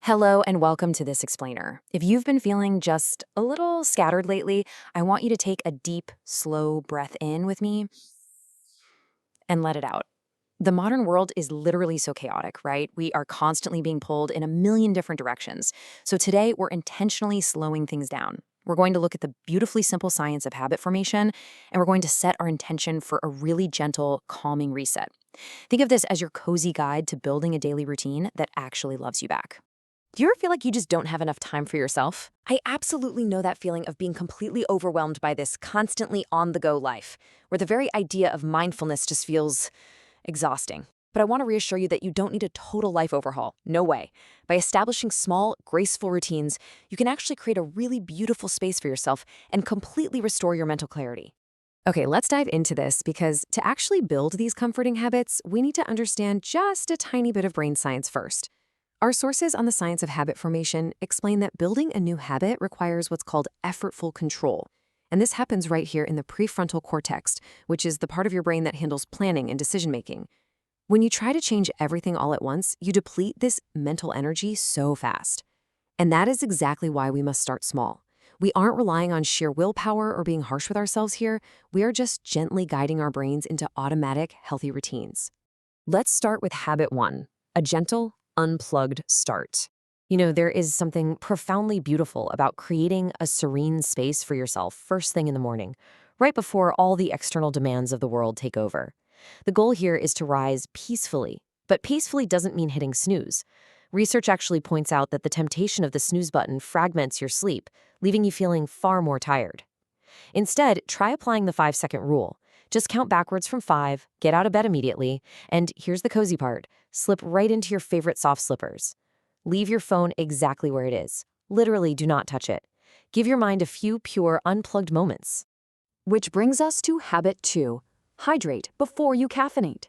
Hello and welcome to This Explainer. If you've been feeling just a little scattered lately, I want you to take a deep, slow breath in with me and let it out. The modern world is literally so chaotic, right? We are constantly being pulled in a million different directions. So today, we're intentionally slowing things down. We're going to look at the beautifully simple science of habit formation, and we're going to set our intention for a really gentle, calming reset. Think of this as your cozy guide to building a daily routine that actually loves you back. Do you ever feel like you just don't have enough time for yourself? I absolutely know that feeling of being completely overwhelmed by this constantly on the go life, where the very idea of mindfulness just feels exhausting. But I want to reassure you that you don't need a total life overhaul. No way. By establishing small, graceful routines, you can actually create a really beautiful space for yourself and completely restore your mental clarity. Okay, let's dive into this because to actually build these comforting habits, we need to understand just a tiny bit of brain science first. Our sources on the science of habit formation explain that building a new habit requires what's called effortful control. And this happens right here in the prefrontal cortex, which is the part of your brain that handles planning and decision making. When you try to change everything all at once, you deplete this mental energy so fast. And that is exactly why we must start small. We aren't relying on sheer willpower or being harsh with ourselves here. We are just gently guiding our brains into automatic, healthy routines. Let's start with habit one, a gentle, unplugged start. There is something profoundly beautiful about creating a serene space for yourself first thing in the morning, right before all the external demands of the world take over. The goal here is to rise peacefully, but peacefully doesn't mean hitting snooze. Research actually points out that the temptation of the snooze button fragments your sleep, leaving you feeling far more tired. Instead, try applying the 5-second rule. Just count backwards from 5, get out of bed immediately, and here's the cozy part, slip right into your favorite soft slippers. Leave your phone exactly where it is. Literally do not touch it. Give your mind a few pure, unplugged moments. Which brings us to habit 2, hydrate before you caffeinate.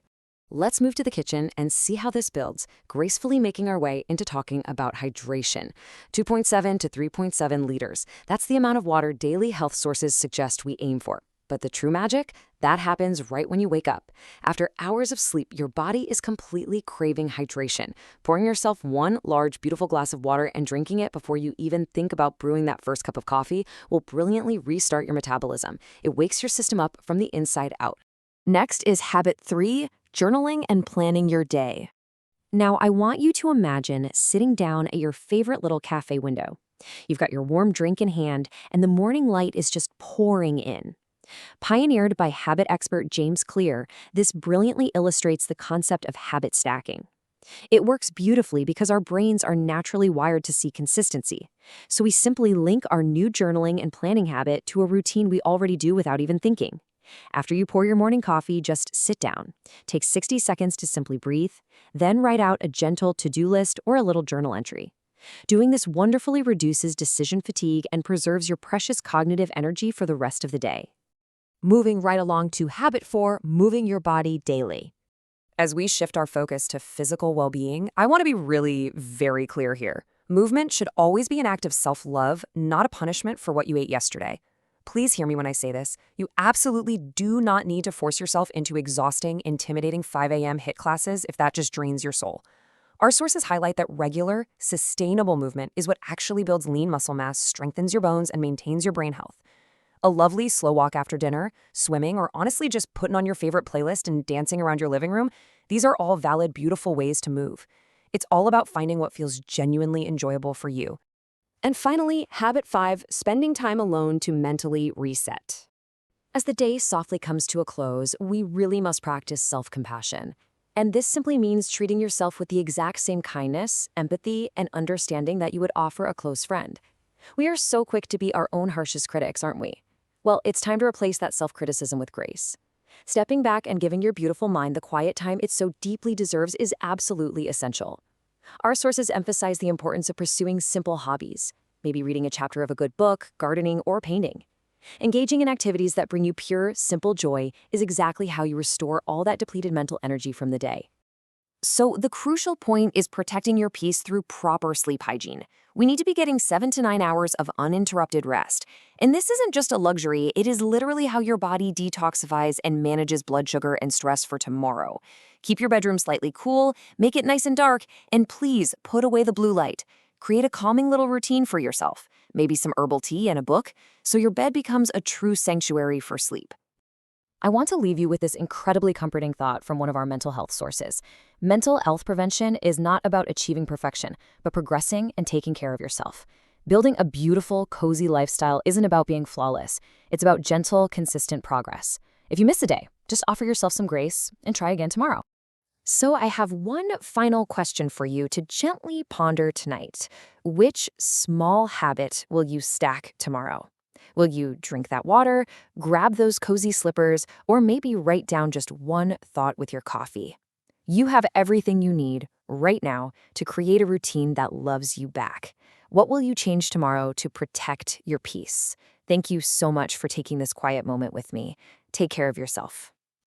Let's move to the kitchen and see how this builds, gracefully making our way into talking about hydration. 2.7 to 3.7 liters. That's the amount of water daily health sources suggest we aim for. But the true magic? That happens right when you wake up. After hours of sleep, your body is completely craving hydration. Pouring yourself one large, beautiful glass of water and drinking it before you even think about brewing that first cup of coffee will brilliantly restart your metabolism. It wakes your system up from the inside out. Next is habit 3, journaling and planning your day. Now, I want you to imagine sitting down at your favorite little cafe window. You've got your warm drink in hand, and the morning light is just pouring in. Pioneered by habit expert James Clear, this brilliantly illustrates the concept of habit stacking. It works beautifully because our brains are naturally wired to see consistency. So we simply link our new journaling and planning habit to a routine we already do without even thinking. After you pour your morning coffee, just sit down. Take 60 seconds to simply breathe, then write out a gentle to-do list or a little journal entry. Doing this wonderfully reduces decision fatigue and preserves your precious cognitive energy for the rest of the day. Moving right along to habit 4, moving your body daily. As we shift our focus to physical well-being, I want to be really very clear here. Movement should always be an act of self-love, not a punishment for what you ate yesterday. Please hear me when I say this. You absolutely do not need to force yourself into exhausting, intimidating 5 a.m. HIIT classes if that just drains your soul. Our sources highlight that regular, sustainable movement is what actually builds lean muscle mass, strengthens your bones, and maintains your brain health. A lovely slow walk after dinner, swimming, or honestly just putting on your favorite playlist and dancing around your living room, these are all valid, beautiful ways to move. It's all about finding what feels genuinely enjoyable for you. And finally, habit 5, spending time alone to mentally reset. As the day softly comes to a close, we really must practice self-compassion. And this simply means treating yourself with the exact same kindness, empathy, and understanding that you would offer a close friend. We are so quick to be our own harshest critics, aren't we? Well, it's time to replace that self-criticism with grace. Stepping back and giving your beautiful mind the quiet time it so deeply deserves is absolutely essential. Our sources emphasize the importance of pursuing simple hobbies, maybe reading a chapter of a good book, gardening, or painting. Engaging in activities that bring you pure, simple joy is exactly how you restore all that depleted mental energy from the day. So the crucial point is protecting your peace through proper sleep hygiene. We need to be getting 7 to 9 hours of uninterrupted rest. And this isn't just a luxury, it is literally how your body detoxifies and manages blood sugar and stress for tomorrow. Keep your bedroom slightly cool, make it nice and dark, and please put away the blue light. Create a calming little routine for yourself, maybe some herbal tea and a book, so your bed becomes a true sanctuary for sleep. I want to leave you with this incredibly comforting thought from one of our mental health sources. Mental health prevention is not about achieving perfection, but progressing and taking care of yourself. Building a beautiful, cozy lifestyle isn't about being flawless. It's about gentle, consistent progress. If you miss a day, just offer yourself some grace and try again tomorrow. So I have one final question for you to gently ponder tonight. Which small habit will you stack tomorrow? Will you drink that water, grab those cozy slippers, or maybe write down just one thought with your coffee? You have everything you need right now to create a routine that loves you back. What will you change tomorrow to protect your peace? Thank you so much for taking this quiet moment with me. Take care of yourself.